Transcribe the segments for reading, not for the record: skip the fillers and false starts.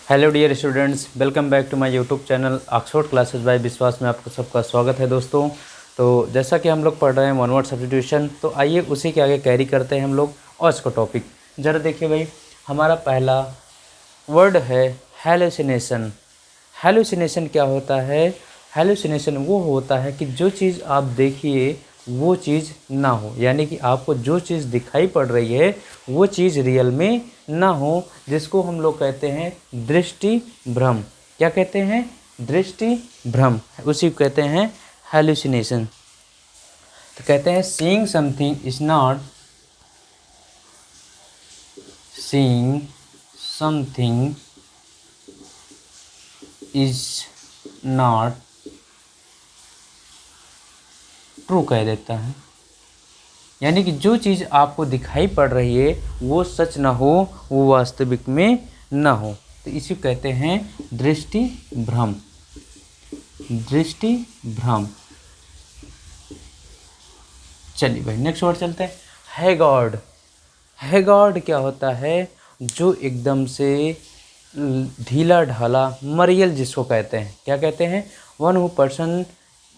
Hello dear students, welcome back to my YouTube channel Oxford classes by Vishwas में आपका सबका स्वागत है दोस्तों। तो जैसा कि हम लोग पढ़ रहे हैं वन वर्ड सब्स्टिट्यूशन, तो आइए उसी के आगे कैरी करते हैं हम लोग आज का टॉपिक। ज़रा देखिए भाई, हमारा पहला वर्ड है हैलुसिनेशन। हैलुसिनेशन क्या होता है? हैलुसिनेशन वो होता है कि जो चीज़ आप देखिए वो चीज़ ना हो, यानी कि आपको जो चीज़ दिखाई पड़ रही है वो चीज़ रियल में ना हो, जिसको हम लोग कहते हैं दृष्टि भ्रम। क्या कहते हैं? दृष्टि भ्रम, उसी को कहते हैं हैलुसिनेशन। तो कहते हैं seeing something is not seeing something is not true कह देता है, यानी कि जो चीज़ आपको दिखाई पड़ रही है वो सच ना हो, वो वास्तविक में ना हो, तो इसी को कहते हैं दृष्टि भ्रम। दृष्टि भ्रम। चलिए भाई नेक्स्ट वर्ड चलते हैं, हैगार्ड। हैगार्ड क्या होता है? जो एकदम से ढीला ढाला, मरियल जिसको कहते हैं। क्या कहते हैं? One who person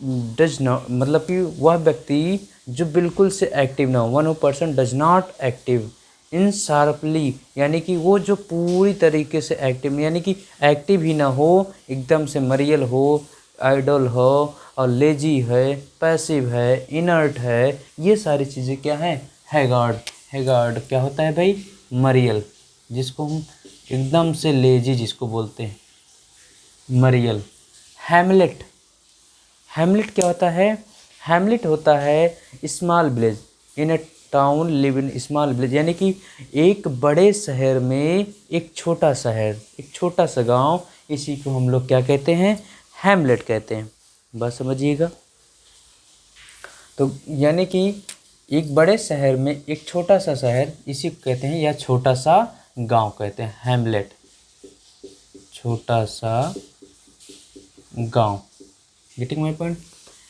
does not, मतलब कि वह व्यक्ति जो बिल्कुल से एक्टिव ना हो। One who person does not active in sharply, यानी कि वो जो पूरी तरीके से एक्टिव, यानी कि एक्टिव ही ना हो, एकदम से मरियल हो, आइडल हो, और लेजी है, पैसिव है, इनर्ट है, ये सारी चीज़ें क्या हैं? हैगार्ड। हैगार्ड क्या होता है भाई? मरियल, जिसको हम एकदम से लेजी जिसको बोलते हैं, मरियल। हैमलेट। हैमलेट क्या होता है? हैमलेट होता है small village in A town live in small village, यानी कि एक बड़े शहर में एक छोटा शहर, एक छोटा सा गांव, इसी को हम लोग क्या कहते हैं? हैमलेट कहते हैं। बस समझिएगा। तो यानी कि एक बड़े शहर में एक छोटा सा शहर, इसी को कहते हैं, या छोटा सा गांव कहते हैं हैमलेट। छोटा सा गांव। Getting my point?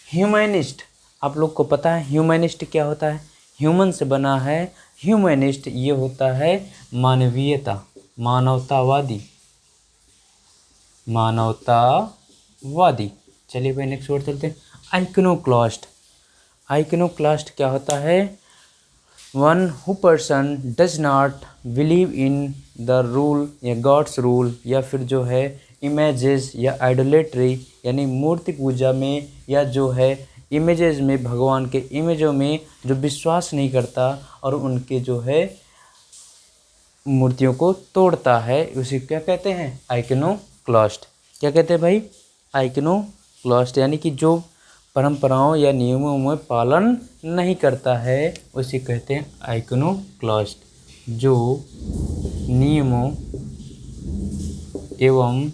ह्यूमनिस्ट। आप लोग को पता है ह्यूमनिस्ट क्या होता है? ह्यूमन से बना है ह्यूमनिस्ट, ये होता है मानवीयता, मानवतावादी, मानवतावादी। चलिए भाई नेक्स्ट वर्ड चलते हैं, आइकनोक्लास्ट। आइकनोक्लास्ट क्या होता है? One who person does not believe in the rule या गॉड्स रूल, या फिर जो है इमेजेस या आइडोलेट्री, यानी मूर्ति पूजा में, या जो है इमेजेस में, भगवान के इमेजों में जो विश्वास नहीं करता और उनके जो है मूर्तियों को तोड़ता है, उसी को क्या कहते हैं? आइकनोक्लास्ट। क्या कहते हैं भाई? आइकनोक्लास्ट, यानी कि जो परंपराओं या नियमों में पालन नहीं करता है, उसे कहते हैं आइकनोक्लास्ट। जो नियमों एवं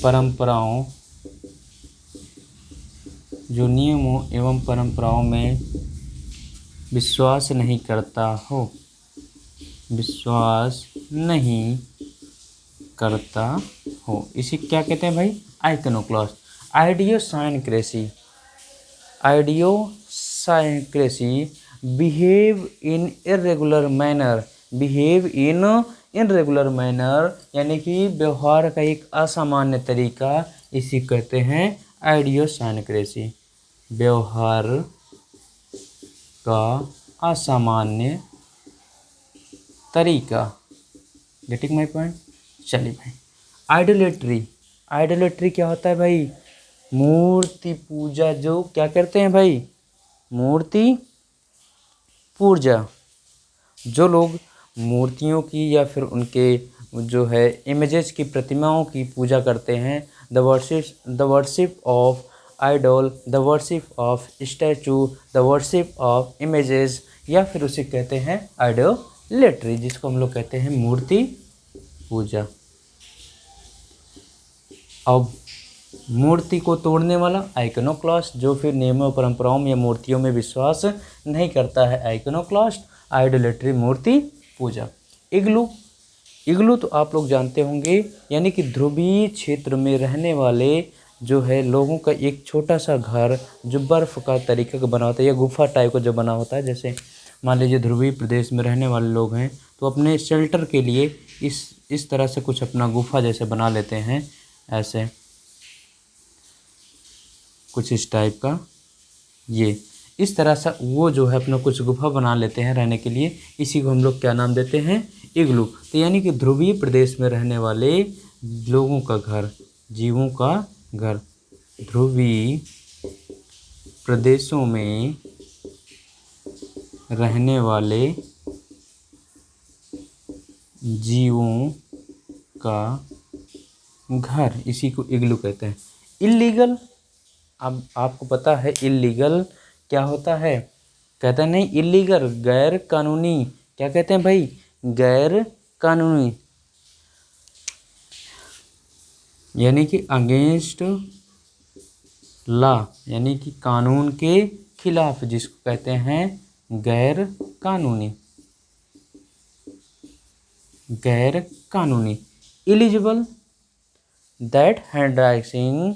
परंपराओं, जो नियमों एवं परंपराओं में विश्वास नहीं करता हो, विश्वास नहीं करता हो, इसी क्या कहते हैं भाई? Iconoclast. Idiosyncrasy. Idiosyncrasy behave in irregular manner, behave in irregular manner, यानी कि व्यवहार का एक असामान्य तरीका, इसी कहते हैं आइडियोसाइनक्रेसी। व्यवहार का असामान्य तरीका। Getting my point? चलिए भाई, आइडोलेट्री। आइडोलेट्री क्या होता है भाई? मूर्ति पूजा। जो क्या करते हैं भाई? मूर्ति पूजा। जो लोग मूर्तियों की या फिर उनके जो है इमेजेस की, प्रतिमाओं की पूजा करते हैं, the worship of idol, the worship of statue, the worship of images, या फिर उसे कहते हैं आइडोलेट्री, जिसको हम लोग कहते हैं मूर्ति पूजा। अब मूर्ति को तोड़ने वाला आइकनोक्लास्ट, जो फिर नियमों परंपराओं में या मूर्तियों में विश्वास नहीं करता है, आइकनोक्लास्ट। आइडोलेट्री मूर्ति पूजा। इग्लू। इग्लू तो आप लोग जानते होंगे, यानी कि ध्रुवीय क्षेत्र में रहने वाले जो है लोगों का एक छोटा सा घर, जो बर्फ़ का तरीके का बना होता है, या गुफा टाइप का जो बना होता है, जैसे मान लीजिए ध्रुवीय प्रदेश में रहने वाले लोग हैं तो अपने शेल्टर के लिए इस तरह से कुछ अपना गुफा जैसे बना लेते हैं, ऐसे कुछ इस टाइप का। ये इस तरह से वो जो है अपना कुछ गुफा बना लेते हैं रहने के लिए। इसी को हम लोग क्या नाम देते हैं? इग्लू। तो यानी कि ध्रुवीय प्रदेश में रहने वाले लोगों का घर, जीवों का घर। ध्रुवीय प्रदेशों में रहने वाले जीवों का घर, इसी को इग्लू कहते हैं। इल्लीगल, अब आपको पता है इल्लीगल क्या होता है? कहते हैं नहीं, इल्लीगल गैर कानूनी। क्या कहते हैं भाई? गैर कानूनी, यानी कि अगेंस्ट लॉ, यानी कि कानून के खिलाफ, जिसको कहते हैं गैर कानूनी। गैर कानूनी। Eligible, that handwriting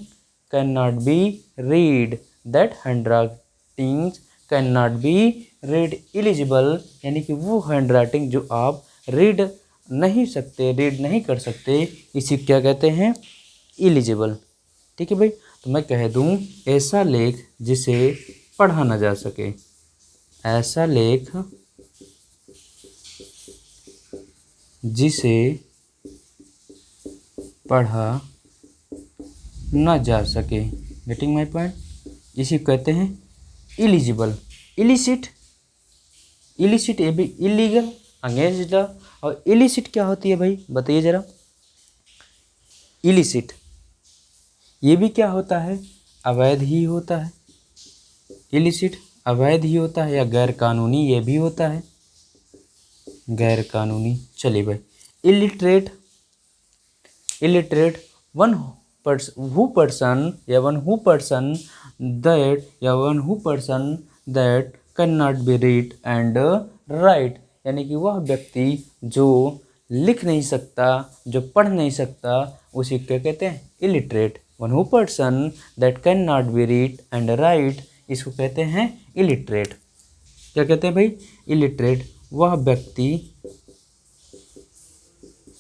can not B read, that handwriting can not B read. Eligible यानी कि वो हैंडराइटिंग जो आप रीड नहीं सकते, रीड नहीं कर सकते, इसी क्या कहते हैं? इलिजिबल। ठीक है भाई। तो मैं कह दूं, ऐसा लेख जिसे पढ़ा न जा सके, ऐसा लेख जिसे पढ़ा न जा सके। Getting my point? इसी कहते हैं इलिजिबल। इलिसिट, इलिसिट ये भी इलीगल, अगेंस्ट द। और इलिसिट क्या होती है भाई, बताइए जरा। इलिसिट ये भी क्या होता है? अवैध ही होता है। इलिसिट अवैध ही होता है, या गैर कानूनी ये भी होता है, गैर कानूनी। चलिए भाई। इलिटरेट, इलिटरेट वन पर्सन या one who person that can not B read and right, यानी कि वह व्यक्ति जो लिख नहीं सकता, जो पढ़ नहीं सकता, उसी क्या कहते हैं? Illiterate. One who person that can not B read and right, इसको कहते हैं इलिटरेट। क्या कहते हैं भाई? इलिटरेट। वह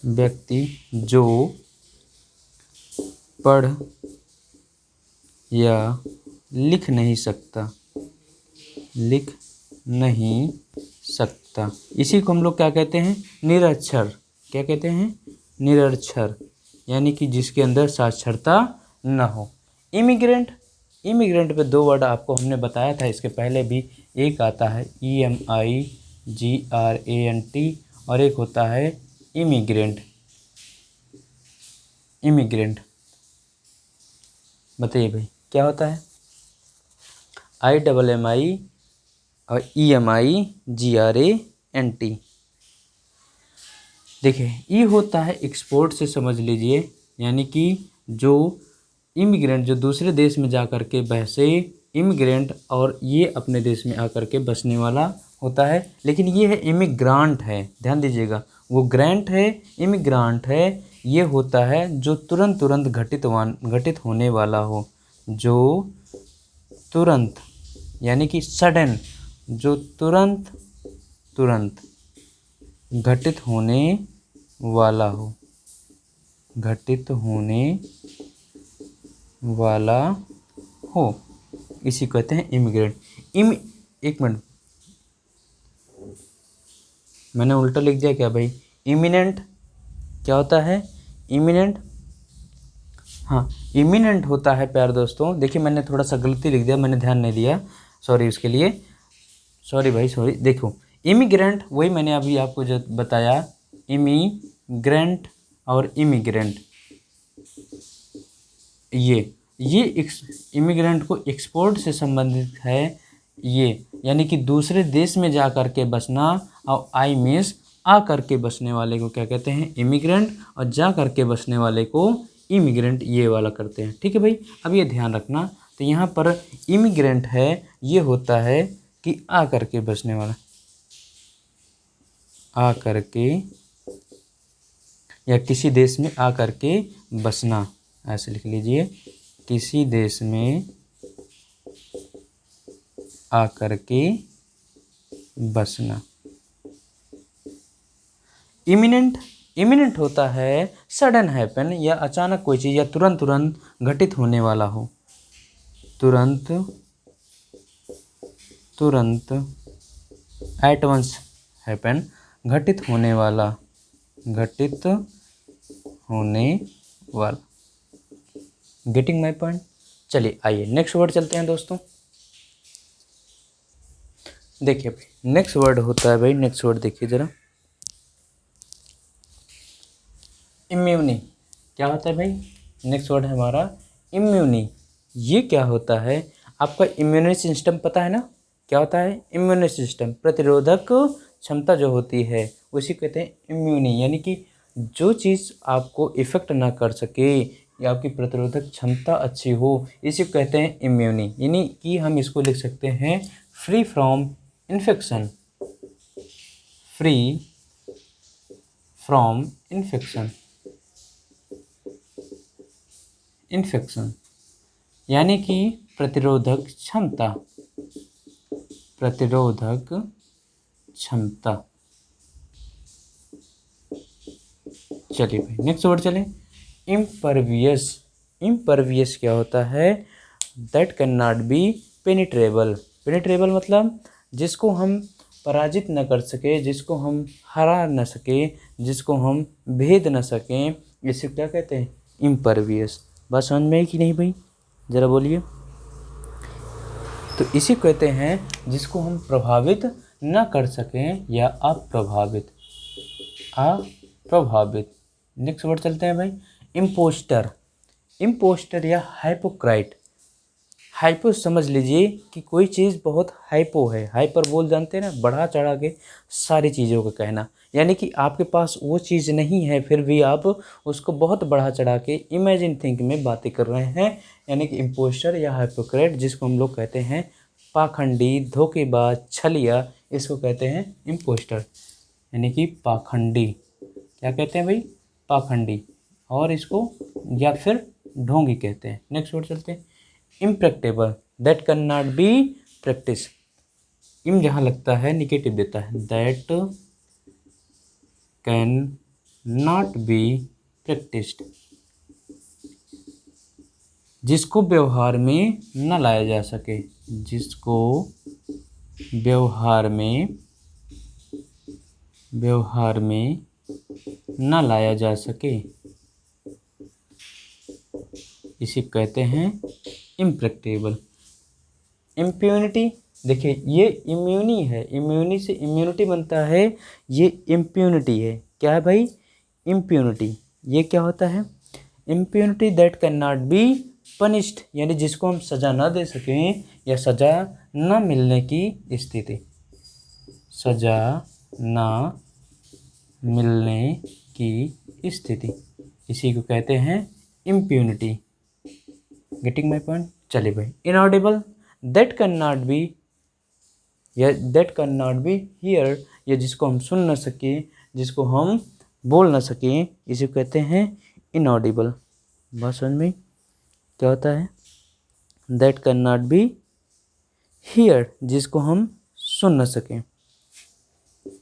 व्यक्ति जो पढ़ या लिख नहीं सकता, लिख नहीं सकता, इसी को हम लोग क्या कहते हैं? निरक्षर। क्या कहते हैं? निरक्षर, यानी कि जिसके अंदर साक्षरता न हो। इमिग्रेंट, इमिग्रेंट पे दो वर्ड आपको हमने बताया था इसके पहले भी। एक आता है EMIGRANT और एक होता है इमिग्रेंट। इमिग्रेंट बताइए भाई क्या होता है? IMMI और EMIGRANT। देखिए ये होता है एक्सपोर्ट से, समझ लीजिए, यानी कि जो इमिग्रेंट जो दूसरे देश में जा कर के बसे, इमिग्रेंट, और ये अपने देश में आकर के बसने वाला होता है। लेकिन ये है इमिग्रांट है, ध्यान दीजिएगा। वो ग्रांट है, इमिग्रांट है, ये होता है जो तुरंत घटित होने वाला हो, जो तुरंत यानी कि सडन, जो तुरंत घटित होने वाला हो, घटित होने वाला हो, इसी कहते हैं इमिग्रेंट। एक मिनट, मैंने उल्टा लिख दिया क्या भाई? इमिनेंट क्या होता है? इमिनेंट, हाँ इमिनेंट होता है प्यारे दोस्तों। देखिए मैंने थोड़ा सा गलती लिख दिया, मैंने ध्यान नहीं दिया, सॉरी उसके लिए, सॉरी भाई सॉरी। देखो इमिग्रेंट वही मैंने अभी आपको जो बताया, इमिग्रेंट और इमिग्रेंट, ये इमिग्रेंट को एक्सपोर्ट से संबंधित है ये, यानी कि दूसरे देश में जा कर के बसना, और आई मीन्स आ कर के बसने वाले को क्या कहते हैं? इमिग्रेंट, और जा कर के बसने वाले को इमिग्रेंट, ये वाला करते हैं। ठीक है भाई, अब ये ध्यान रखना। तो यहाँ पर इमिग्रेंट है, ये होता है कि आ कर के बसने वाला, आ कर के, या किसी देश में आ कर के बसना, ऐसे लिख लीजिए, किसी देश में आ कर के बसना। इमिनेंट, इमिनेंट होता है सडन हैपन या अचानक कोई चीज़ या तुरंत तुरंत घटित होने वाला हो, तुरंत तुरंत, एट वंस हैपन, घटित होने वाला, घटित होने वाला। Getting my point. चलिए आइए नेक्स्ट वर्ड चलते हैं दोस्तों। देखिए भाई नेक्स्ट वर्ड होता है, भाई नेक्स्ट वर्ड देखिए ज़रा, इम्यूनी। क्या होता है भाई? नेक्स्ट वर्ड है हमारा इम्यूनी। ये क्या होता है? आपका इम्यूनी सिस्टम पता है ना? क्या होता है इम्यूनी सिस्टम? प्रतिरोधक क्षमता जो होती है उसी कहते हैं इम्यूनी। यानी कि जो चीज़ आपको इफ़ेक्ट ना कर सके या आपकी प्रतिरोधक क्षमता अच्छी हो, इसी को कहते हैं इम्यूनी। यानी कि हम इसको लिख सकते हैं free from infection, free from infection, infection यानी कि प्रतिरोधक क्षमता, प्रतिरोधक क्षमता। चलिए भाई नेक्स्ट वर्ड चलें, इम्परवियस। इम्परवियस क्या होता है? That can not be penetrable. Penetrable मतलब जिसको हम पराजित न कर सके, जिसको हम हरा न सके, जिसको हम भेद न सकें, इसे क्या कहते हैं? इम्परवियस। बात समझ में आई कि नहीं भाई? ज़रा बोलिए। तो इसी कहते हैं जिसको हम प्रभावित न कर सकें या अप्रभावित, अप्रभावित। नेक्स्ट वर्ड चलते हैं भाई, इम्पोस्टर। इम्पोस्टर या हाइपोक्राइट। हाइपो समझ लीजिए कि कोई चीज़ बहुत हाइपो है, हाइपर बोल जानते हैं ना, बढ़ा चढ़ा के सारी चीज़ों का कहना। यानी कि आपके पास वो चीज़ नहीं है फिर भी आप उसको बहुत बढ़ा चढ़ा के इमेजिन थिंक में बातें कर रहे हैं। यानी कि इम्पोस्टर या हाइपोक्रेट, जिसको हम लोग कहते हैं पाखंडी, धोखेबाज, छलिया, इसको कहते हैं इम्पोस्टर। यानी कि पाखंडी, क्या कहते हैं भाई? पाखंडी। और इसको या फिर ढोंगी कहते हैं। नेक्स्ट वर्ड चलते हैं, impracticable. That can not be practice. इम जहाँ लगता है निगेटिव देता है, that can not be practised, जिसको व्यवहार में न लाया जा सके, जिसको व्यवहार में न लाया जा सके, इसे कहते हैं इम्प्रैक्टेबल। इम्प्यूनिटी, देखिए ये इम्यूनी है, इम्यूनी से इम्यूनिटी बनता है, ये इम्प्यूनिटी है। क्या है भाई? इम्प्यूनिटी। ये क्या होता है? Impunity that can not be punished, यानी जिसको हम सज़ा ना दे सकें या सज़ा ना मिलने की स्थिति, सज़ा ना मिलने की स्थिति, इसी को कहते हैं इम्प्यूनिटी। Getting my point? चलिए भाई, inaudible. That can not be, या that can not be here, या जिसको हम सुन न सकें, जिसको हम बोल न सकें, इसे कहते हैं इनऑडिबल। बात समझ में? क्या होता है? That can not be here, जिसको हम सुन न सकें,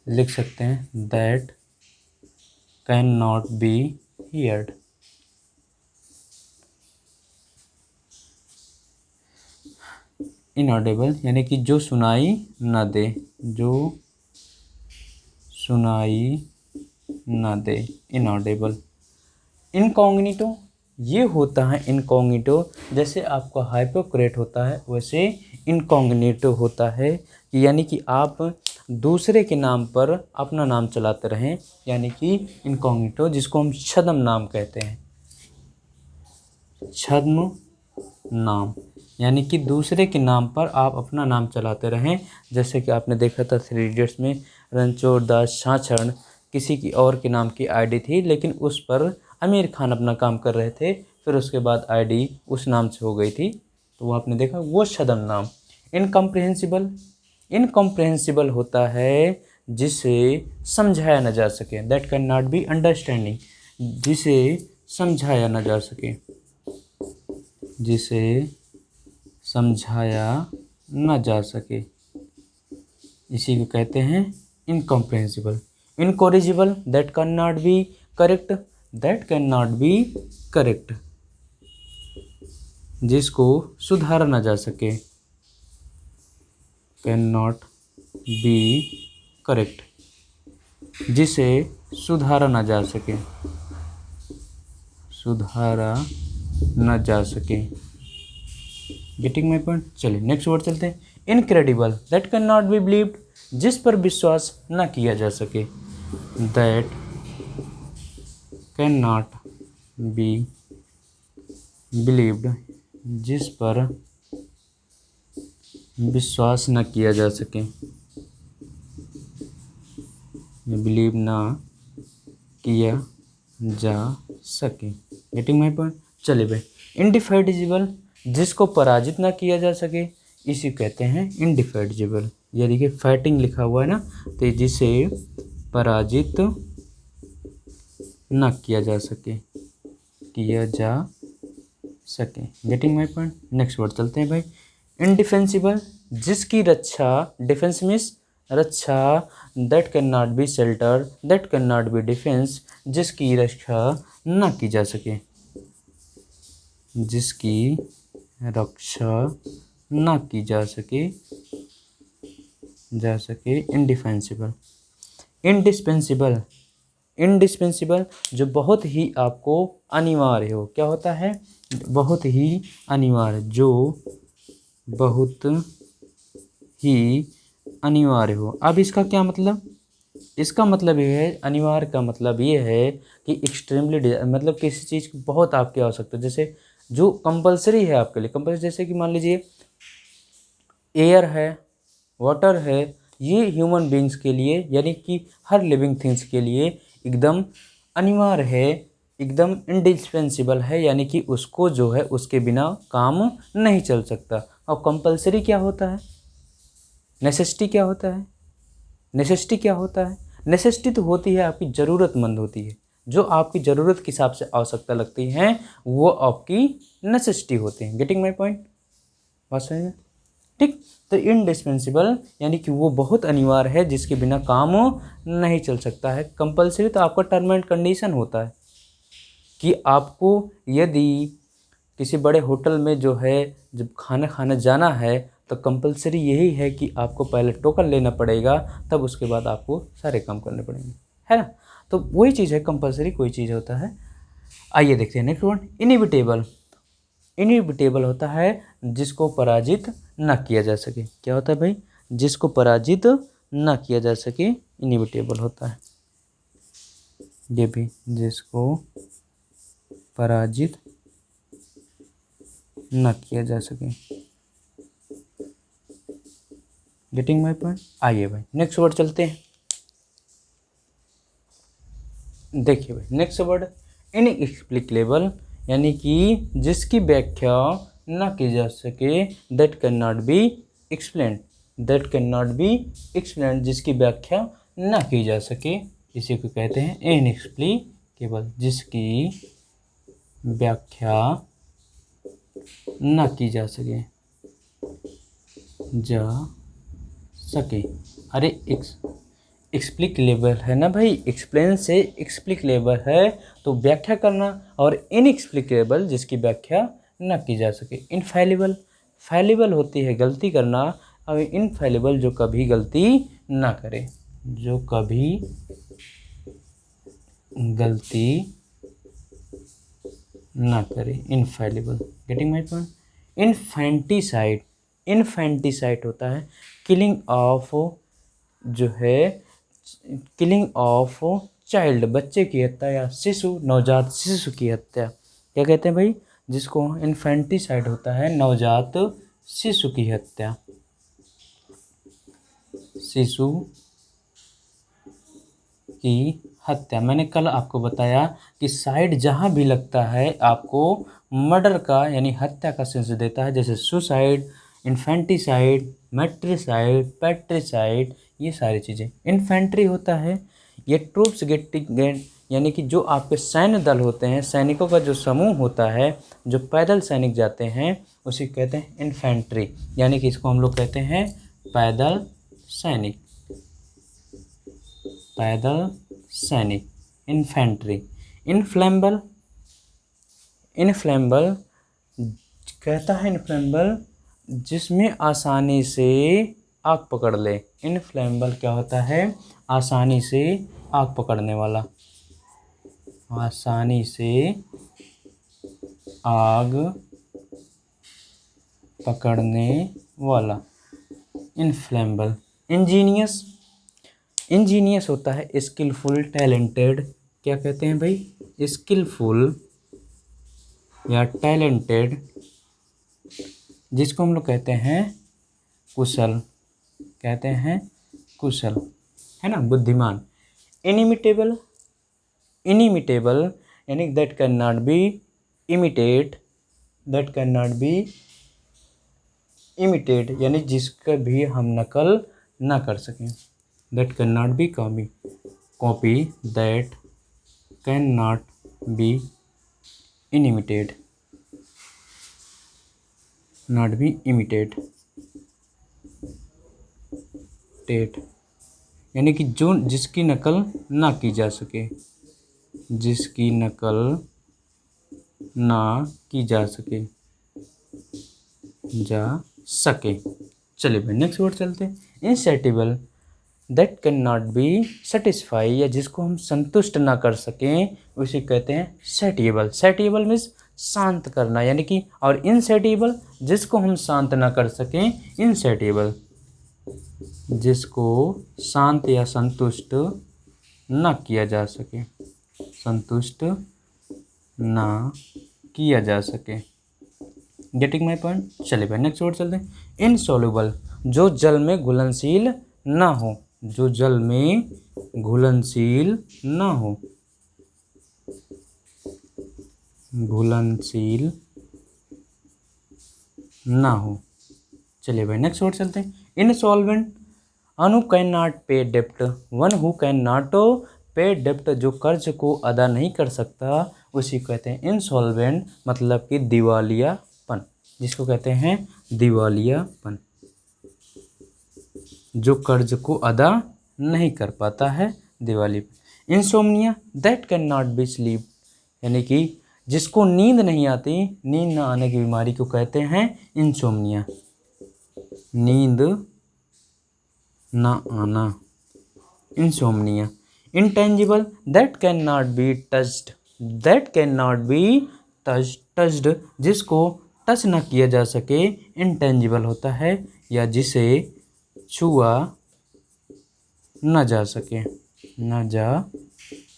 लिख सकते हैं that can not B heard. Inaudible यानी कि जो सुनाई न दे, जो सुनाई न दे, इनऑडिबल। इनकॉग्निटो, ये होता है इनकॉग्निटो, जैसे आपका हाइपोक्रेट होता है वैसे इनकॉग्निटो होता है। यानी कि आप दूसरे के नाम पर अपना नाम चलाते रहें, यानी कि इनकॉग्निटो, जिसको हम छद्म नाम कहते हैं, छद्म नाम। यानी कि दूसरे के नाम पर आप अपना नाम चलाते रहें। जैसे कि आपने देखा था 3 इडियट्स में, रणछोड़ दास छाछड़ किसी की और के नाम की आईडी थी, लेकिन उस पर आमिर खान अपना काम कर रहे थे, फिर उसके बाद आईडी उस नाम से हो गई थी, तो वो आपने देखा, वो छद्म नाम। इनकम्प्रिहेंसिबल, इनकम्प्रिहेंसिबल होता है जिसे समझाया न जा सके, that can not be understanding, जिसे समझाया न जा सके, जिसे समझाया न जा सके, इसी को कहते हैं incomprehensible. Incorrigible, that can not B correct, that can not B correct, जिसको सुधारा ना जा सके, कैन नॉट बी करेक्ट, जिसे सुधारा ना जा सके, सुधारा ना जा सके। Getting my point. चलिए नेक्स्ट वर्ड चलते हैं। Incredible, that can not B believed, जिस पर विश्वास ना किया जा सके, that can not B believed, जिस पर विश्वास न किया जा सके, बिलीव ना किया जा सके। Getting my point. चलिए भाई, इनडिफेटिजिबल, जिसको पराजित ना किया जा सके, इसी कहते हैं इनडिफेटिजिबल। ये देखिए फाइटिंग लिखा हुआ है ना, तो जिसे पराजित ना किया जा सके, किया जा सके। Getting my point. Next word चलते हैं भाई। इनडिफेंसिबल, जिसकी रक्षा, डिफेंस मीन्स रक्षा, that can not be shelter, that can not be defence, जिसकी रक्षा ना की जा सके, जिसकी रक्षा ना की जा सके, इनडिफेंसिबल। इंडिस्पेंसिबल, इंडिस्पेंसिबल जो बहुत ही आपको अनिवार्य हो, क्या होता है, बहुत ही अनिवार्य, जो बहुत ही अनिवार्य हो। अब इसका क्या मतलब, इसका मतलब ये है, अनिवार्य का मतलब ये है कि एक्सट्रीमली, मतलब किसी चीज़ की बहुत आपकी आवश्यकता, जैसे जो कंपलसरी है आपके लिए, कंपलसरी जैसे कि मान लीजिए एयर है, वाटर है, ये ह्यूमन बींग्स के लिए यानी कि हर लिविंग थिंग्स के लिए एकदम अनिवार्य है, एकदम इंडिस्पेंसिबल है, यानी कि उसको जो है उसके बिना काम नहीं चल सकता। और कंपलसरी क्या होता है, नेसेसिटी क्या होता है, नेसेसिटी क्या होता है, नेसेसिटी तो होती है आपकी ज़रूरतमंद होती है, जो आपकी ज़रूरत के हिसाब से आवश्यकता लगती हैं वो आपकी नेसेसिटी होती हैं। गेटिंग माई पॉइंट, बात समझ में, ठीक। तो इनडिस्पेंसिबल यानी कि वो बहुत अनिवार्य है, जिसके बिना काम नहीं चल सकता है। कंपलसरी तो आपका टर्म एंड कंडीशन होता है कि आपको यदि किसी बड़े होटल में जो है जब खाना खाने जाना है तो कंपलसरी यही है कि आपको पहले टोकन लेना पड़ेगा, तब उसके बाद आपको सारे काम करने पड़ेंगे, है ना। तो वही चीज़ है, कंपलसरी कोई चीज़ होता है। आइए देखते हैं नेक्स्ट वर्ड, इनएविटेबल। इनएविटेबल होता है जिसको पराजित ना किया जा सके। क्या होता है भाई, जिसको पराजित ना किया जा सके, इनएविटेबल होता है। ये भी, जिसको पराजित ना किया जा सके। Getting my point. आइए भाई नेक्स्ट वर्ड चलते हैं। देखिए भाई नेक्स्ट वर्ड, इनएक्सप्लिकेबल, यानी कि जिसकी व्याख्या ना की जा सके, that can not be explained, that can not be explained, जिसकी व्याख्या ना की जा सके, इसी को कहते हैं इनएक्सप्लिकेबल, जिसकी व्याख्या ना की जा सके। अरे एक्सप्लिकेबल है ना भाई, एक्सप्लेन से एक्सप्लिकेबल है तो व्याख्या करना, और इनएक्सप्लिकेबल जिसकी व्याख्या ना की जा सके। इनफैलिबल, फैलिबल होती है गलती करना, और इनफैलिबल जो कभी गलती ना करे, जो कभी गलती ना करे, इनफैलिबल। Getting my point. इनफेंटिसाइड, इनफेंटिसाइड होता है किलिंग ऑफ, जो है किलिंग ऑफ चाइल्ड, बच्चे की हत्या या शिशु, नवजात शिशु की हत्या। क्या कहते हैं भाई, जिसको इन्फेंटिसाइड होता है नवजात शिशु की हत्या, शिशु की हत्या। मैंने कल आपको बताया कि साइड जहाँ भी लगता है आपको मर्डर का यानी हत्या का सेंस देता है, जैसे सुसाइड, इन्फेंटिसाइड, मैट्रिसाइड, पैट्रिसाइड, ये सारी चीज़ें। इन्फेंट्री होता है ये ट्रूप्स गेट यानी कि जो आपके सैन्य दल होते हैं, सैनिकों का जो समूह होता है, जो पैदल सैनिक जाते हैं, उसे कहते हैं इन्फेंट्री, यानी कि इसको हम लोग कहते हैं पैदल सैनिक। पैदल सैनिक। इन्फेंट्री। इनफ्लेमेबल। इनफ्लेमेबल कहता है इनफ्लेमेबल जिसमें आसानी से आग पकड़ ले। इनफ्लेमेबल क्या होता है? आसानी से आग पकड़ने वाला। आसानी से आग पकड़ने वाला इनफ्लेमेबल। इंजीनियस। इंजीनियस होता है स्किलफुल, टैलेंटेड। क्या कहते हैं भाई? स्किलफुल या टैलेंटेड, जिसको हम लोग कहते हैं कुशल। कहते हैं कुशल, है ना, बुद्धिमान। इनिमिटेबल। इनिमिटेबल यानी that can not be imitate. That can not be imitate यानी जिसका भी हम नकल ना कर सकें। That can not be copy. Copy that can not be imitated. Not be imitated टेट यानी कि जो जिसकी नकल ना की जा सके। जिसकी नकल ना की जा सके। चलिए भाई नेक्स्ट वर्ड चलते हैं। Insatiable that can not be satisfy या जिसको हम संतुष्ट ना कर सकें उसे कहते हैं सैटिएबल। सैटिएबल मीन्स शांत करना यानी कि, और इनसैटिएबल जिसको हम शांत ना कर सकें। इनसैटिएबल जिसको शांत या संतुष्ट ना किया जा सके। संतुष्ट ना किया जा सके। Getting my point? चलिए भाई नेक्स्ट वर्ड चलते हैं। इनसॉल्युबल जो जल में घुलनशील ना हो। जो जल में घुलनशील ना हो। घुलनशील ना हो। चलिए भाई नेक्स्ट वर्ड चलते हैं। इनसॉल्वेंट अनु कैन नॉट पे डेप्ट। वन हु कैन नॉट पे डेप्ट जो कर्ज को अदा नहीं कर सकता उसी कहते हैं इनसॉल्वेंट, मतलब कि दिवालियापन। जिसको कहते हैं दिवालियापन, जो कर्ज को अदा नहीं कर पाता है, दिवालिया। Insomnia that can not B sleep यानी कि जिसको नींद नहीं आती, नींद ना आने की बीमारी को कहते हैं इंसोम्निया। नींद ना आना, insomnia. Intangible that can not be touched. That can not be touched जिसको टच ना किया जा सके इंटेंजिबल होता है, या जिसे छुआ ना जा सके। ना जा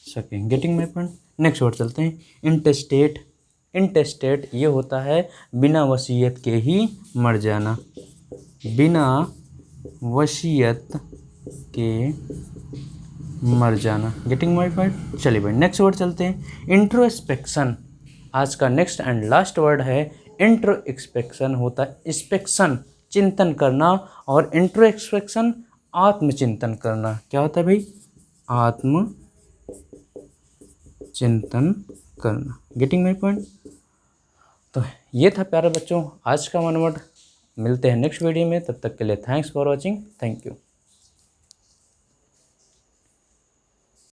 सके। Getting my point? Next word चलते हैं। इंटेस्टेट। इंटेस्टेट ये होता है बिना वसीयत के ही मर जाना। बिना वसीयत के मर जाना। Getting my point? चलिए भाई नेक्स्ट वर्ड चलते हैं। इंट्रोस्पेक्शन आज का नेक्स्ट एंड लास्ट वर्ड है। इंट्रोस्पेक्शन होता है इंस्पेक्शन, चिंतन करना, और इंट्रोस्पेक्शन आत्मचिंतन करना। क्या होता है भाई? आत्म चिंतन करना। Getting my point? तो ये था प्यारे बच्चों आज का 1 वर्ड। मिलते हैं नेक्स्ट वीडियो में, तब तक के लिए thanks for watching. Thank you.